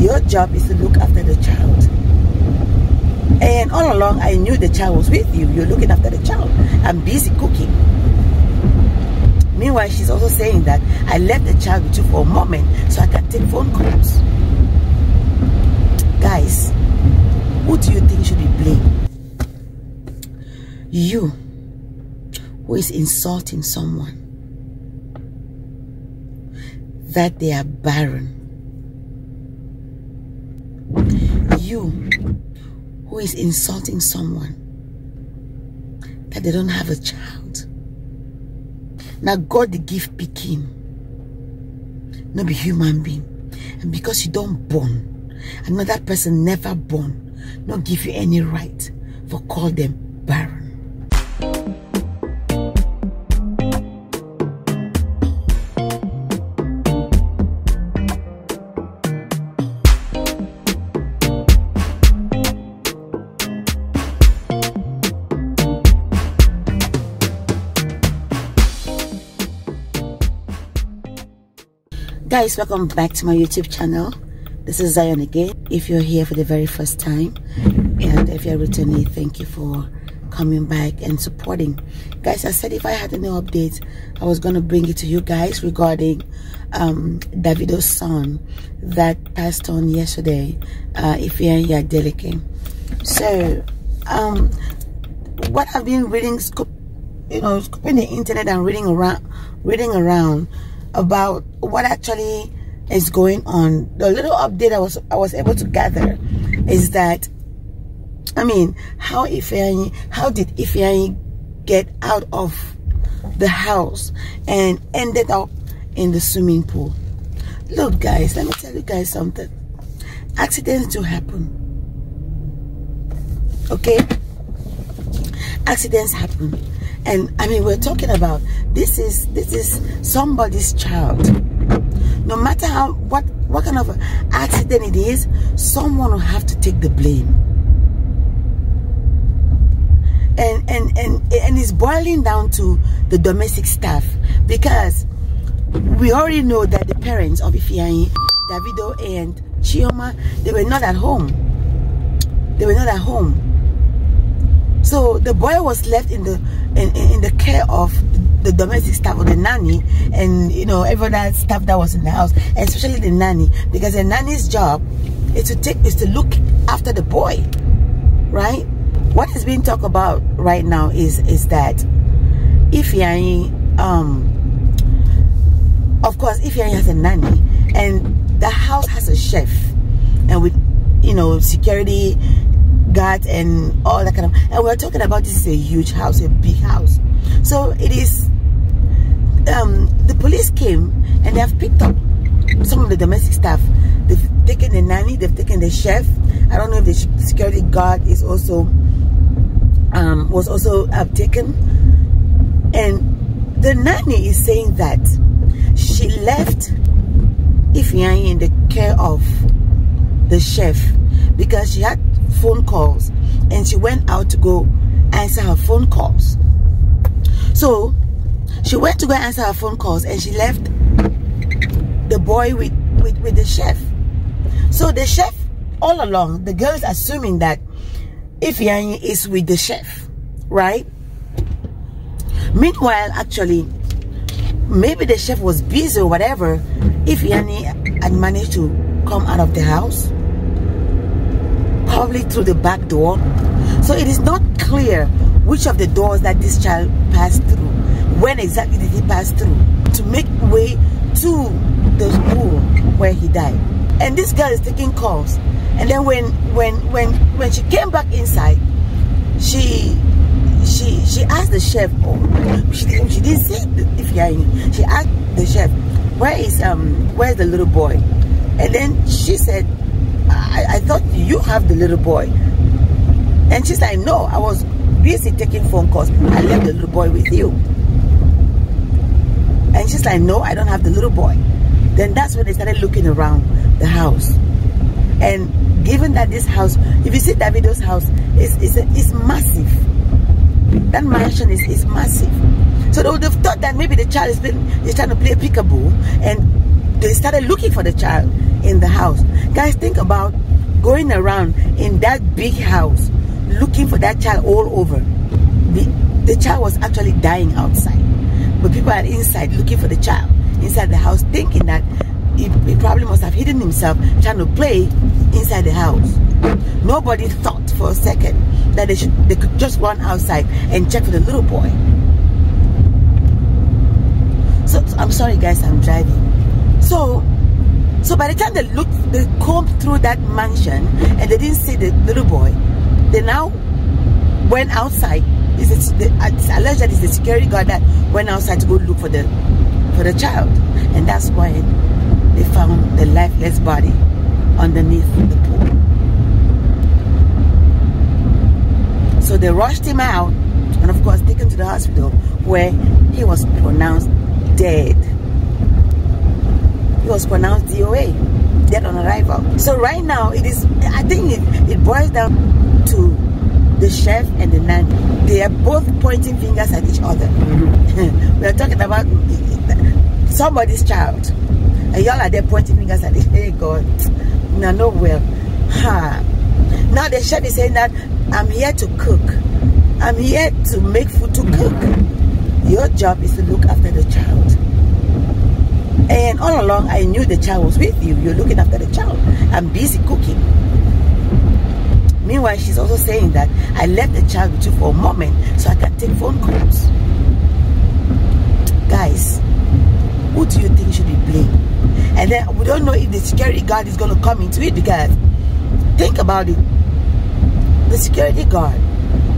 Your job is to look after the child. And all along, I knew the child was with you. You're looking after the child. I'm busy cooking. Meanwhile, she's also saying that I left the child with you for a moment so I can take phone calls. Guys, who do you think should be blamed? You, who is insulting someone that they are barren. You, who is insulting someone that they don't have a child. Now God the give pikin, not be human being, and because you don't born, another person never born, not give you any right for call them barren. Guys, welcome back to my YouTube channel. This is Zion again. If you're here for the very first time, and if you're returning, thank you for coming back and supporting. Guys, I said if I had any updates, I was going to bring it to you guys regarding Davido's son that passed on yesterday, Ifeanyi Adeleke. So, what I've been reading, scooping the internet and reading around about what actually is going on. The little update I was able to gather is that, I mean, how did Ifeanyi get out of the house and ended up in the swimming pool? Look, guys, let me tell you guys something. Accidents do happen. Okay? Accidents happen. And I mean, we're talking about this is somebody's child. No matter what kind of accident it is, someone will have to take the blame. And it's boiling down to the domestic staff, because we already know that the parents of Ifeanyi, Davido and Chioma, they were not at home. They were not at home. So the boy was left in the care of the domestic staff, or the nanny, and every other staff that was in the house, and especially the nanny, because the nanny's job is to look after the boy, right? What is being talked about right now is that Ifeanyi, of course, Ifeanyi has a nanny, and the house has a chef, and with security guard and all that kind of, and we're talking about, this is a huge house, a big house. So it is, the police came and they have picked up some of the domestic staff. They've taken the nanny, they've taken the chef. I don't know if the security guard is also was also taken. And the nanny is saying that she left Ifeanyi in the care of the chef because she had phone calls and she went out to go answer her phone calls. So she went to go answer her phone calls and she left the boy with the chef. So the chef, all along, the girl is assuming that Ifeanyi is with the chef, right? Meanwhile, actually, maybe the chef was busy or whatever. Ifeanyi had managed to come out of the house, probably through the back door. So it is not clear which of the doors that this child passed through. When exactly did he pass through to make way to the pool where he died? And this girl is taking calls. And then when she came back inside, she asked the chef, she didn't see Ifeanyi. She asked the chef, where's the little boy? And then she said, I thought you have the little boy. And she's like, no, I was busy taking phone calls. I left the little boy with you. And she's like, no, I don't have the little boy. Then that's when they started looking around the house. And given that this house, if you see Davido's house, it's massive. That mansion is massive. So they would have thought that maybe the child is trying to play peekaboo, and they started looking for the child in the house. Guys, think about going around in that big house looking for that child all over. The child was actually dying outside, but people are inside looking for the child inside the house, thinking that he probably must have hidden himself trying to play inside the house. Nobody thought for a second that they could just run outside and check for the little boy. So I'm sorry guys, I'm driving. So by the time they combed through that mansion and they didn't see the little boy, they now went outside. It's alleged that it's the security guard that went outside to go look for the child, and that's when they found the lifeless body underneath the pool. So they rushed him out and of course taken to the hospital, where he was pronounced dead. He was pronounced DOA, dead on arrival. So right now I think it boils down to the chef and the nanny. They are both pointing fingers at each other. We are talking about somebody's child, and y'all are there pointing fingers at it. Hey God, no well. Now the chef is saying that I'm here to cook. I'm here to make food to cook. Your job is to look after the child. And all along, I knew the child was with you. You're looking after the child. I'm busy cooking. Meanwhile, she's also saying that I left the child with you for a moment so I can take phone calls. Guys, who do you think should be blamed? And then we don't know if the security guard is going to come into it, because think about it. The security guard,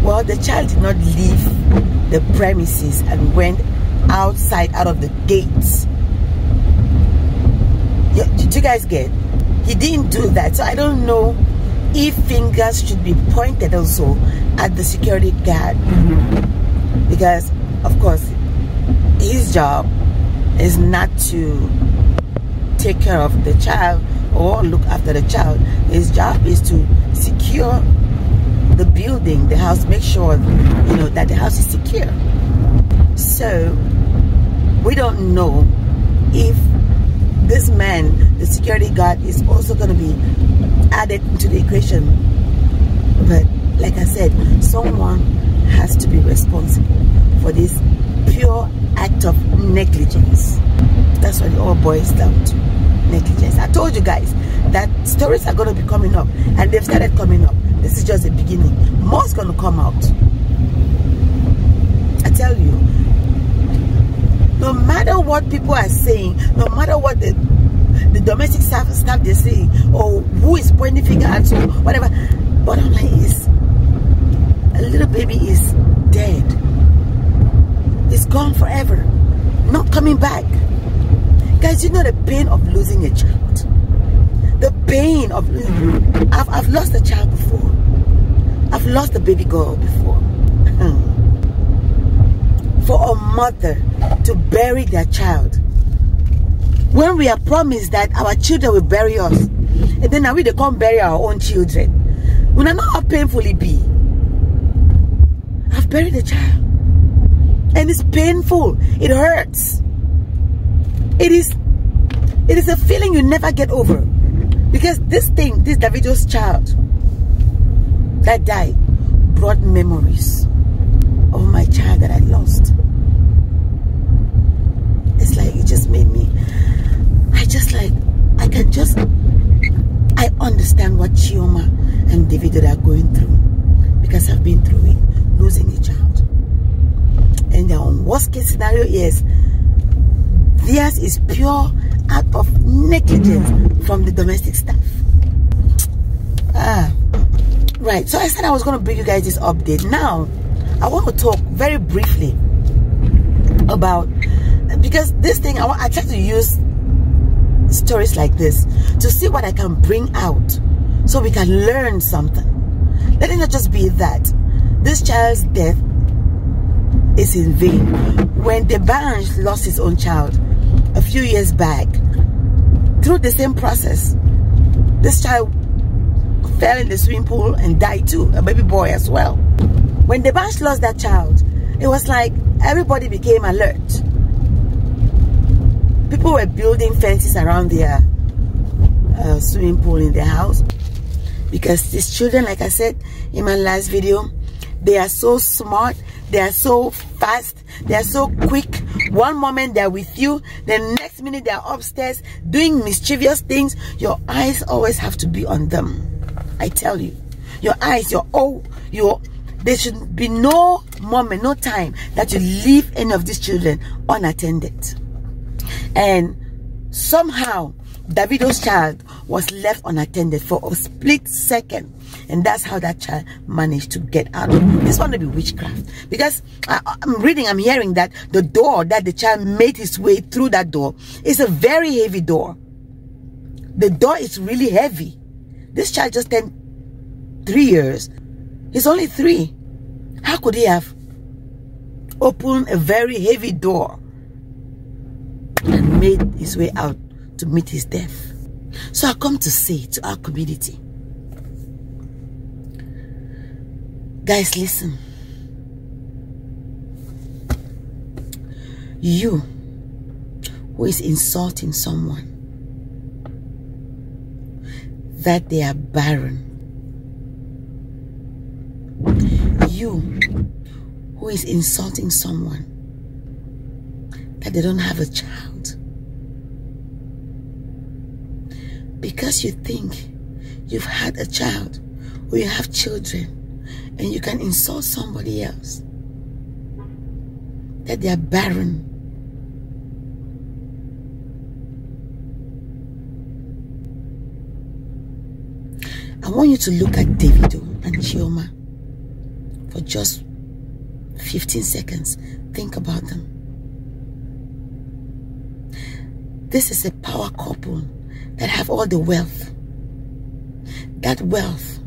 well, the child did not leave the premises and went outside out of the gates. Did you guys get? He didn't do that. So I don't know if fingers should be pointed also at the security guard, because of course his job is not to take care of the child or look after the child. His job is to secure the building, the house, make sure that the house is secure. So we don't know if this man, the security guard, is also going to be added into the equation. But like I said, someone has to be responsible for this pure act of negligence. That's what it all boils down to, negligence. I told you guys that stories are going to be coming up, and they've started coming up. This is just the beginning. More's going to come out. I tell you, no matter what people are saying, no matter what the domestic staff they're saying, or who is pointing finger at you, whatever, bottom line is, a little baby is dead. It's gone forever, not coming back. Guys, you know the pain of losing a child. The pain of I've lost a child before. I've lost a baby girl before. For a mother to bury their child, when we are promised that our children will bury us, and then now we can't bury our own children, we don't know how painful it be. I've buried a child, and it's painful. It hurts. It is a feeling you never get over, because this Davido's child that died brought memories of my child that I lost. It's like it just made me, I understand what Chioma and Davido are going through, because I've been through it, losing a child. And the worst case scenario is theirs is pure out of negligence from the domestic staff. Right, so I said I was going to bring you guys this update. Now I want to talk very briefly about, because this thing, I try to use stories like this to see what I can bring out so we can learn something. Let it not just be that this child's death is in vain. When Baren lost his own child a few years back, through the same process, this child fell in the swimming pool and died too, a baby boy as well. When Baren lost that child, it was like everybody became alert. People were building fences around their a swimming pool in their house. Because these children, like I said in my last video, they are so smart, they are so fast, they are so quick. One moment they're with you, the next minute they're upstairs doing mischievous things. Your eyes always have to be on them. I tell you, your eyes, there should be no moment, no time that you leave any of these children unattended. And somehow Davido's child was left unattended for a split second, and that's how that child managed to get out. This one to be witchcraft, because I'm hearing that the door that the child made his way through, that door is a very heavy door. The door is really heavy. This child just turned 3 years. He's only 3. How could he have opened a very heavy door and made his way out to meet his death? So I come to say to our community, guys, listen. You who is insulting someone that they are barren, you who is insulting someone that they don't have a child, because you think you've had a child or you have children and you can insult somebody else that they are barren. I want you to look at Davido and Chioma for just 15 seconds. Think about them. This is a power couple that have all the wealth. That wealth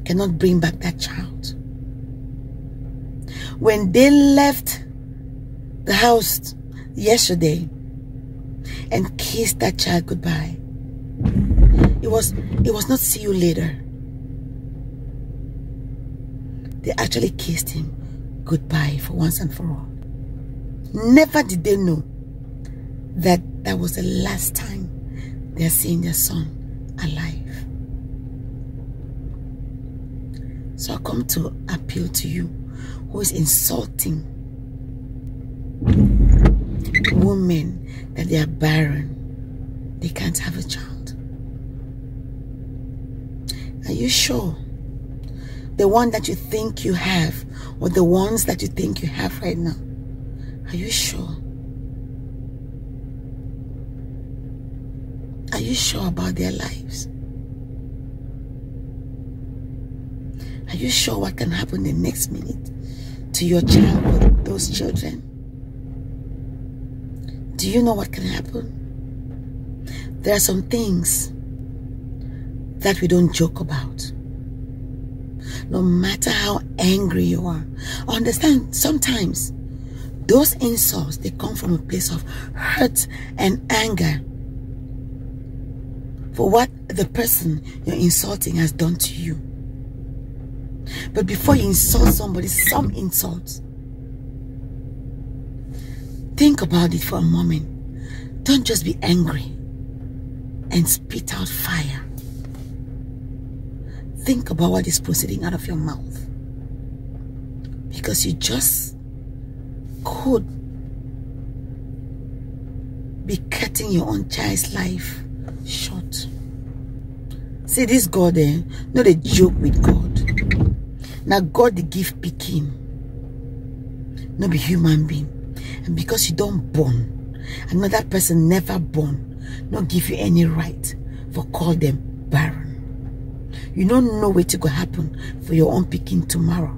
cannot bring back that child. When they left the house yesterday and kissed that child goodbye, it was not see you later. They actually kissed him goodbye for once and for all. Never did they know that that was the last time they are seeing their son alive. So I come to appeal to you who is insulting women that they are barren, they can't have a child. Are you sure the one that you think you have, or the ones that you think you have right now, are you sure? Are you sure about their lives? Are you sure what can happen the next minute to your child or those children? Do you know what can happen? There are some things that we don't joke about. No matter how angry you are. Understand, sometimes those insults, they come from a place of hurt and anger for what the person you're insulting has done to you. But before you insult somebody, some insults, think about it for a moment. Don't just be angry and spit out fire. Think about what is proceeding out of your mouth, because you just could be cutting your own child's life short. See, this God, not a joke with God. Now God the give pikin, not be human being. And because you don't born, another person never born, not give you any right for call them barren. You don't know what will happen for your own pikin tomorrow.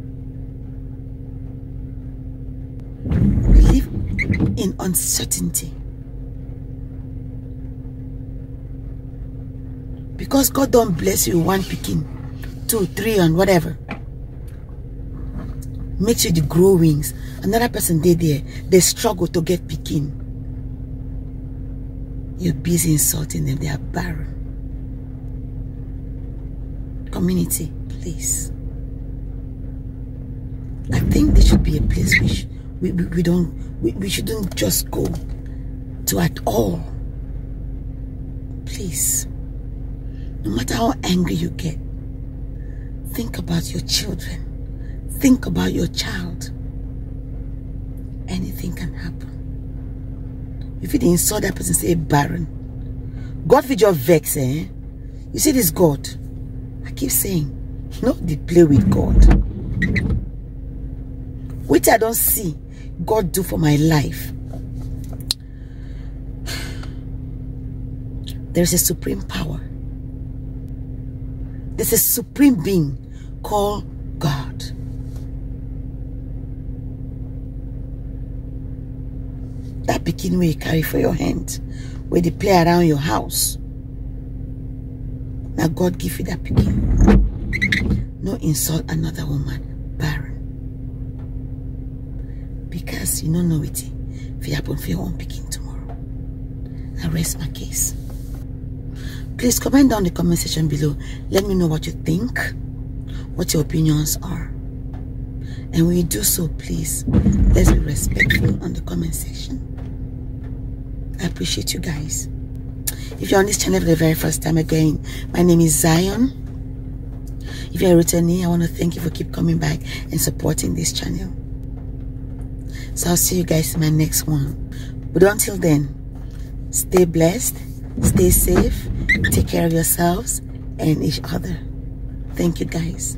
We live in uncertainty. Because God don't bless you one pikin, 2, 3 and whatever, makes you the grow wings. Another person they struggle to get pikin. You're busy insulting them. They are barren. Community, please. I think there should be a place we shouldn't just go to at all. please, no matter how angry you get, think about your children. Think about your child. Anything can happen. If you didn't insult that person, say Baren. God with your vex, eh? You see this God? I keep saying, not the play with God. Which I don't see God do for my life. There is a supreme power. There's a supreme being called God. That pikin where you carry for your hand, where they play around your house. Now God give you that pikin. No insult another woman, Baren. Because you don't know it. If it happen for your own pikin tomorrow. I rest my case. Please comment down in the comment section below. Let me know what you think, what your opinions are. And when you do so, please, let's be respectful on the comment section. I appreciate you guys. If you're on this channel for the very first time again, my name is Zion. If you're a returnee, I want to thank you for keep coming back and supporting this channel. So I'll see you guys in my next one. But until then, stay blessed, stay safe, take care of yourselves and each other. Thank you guys.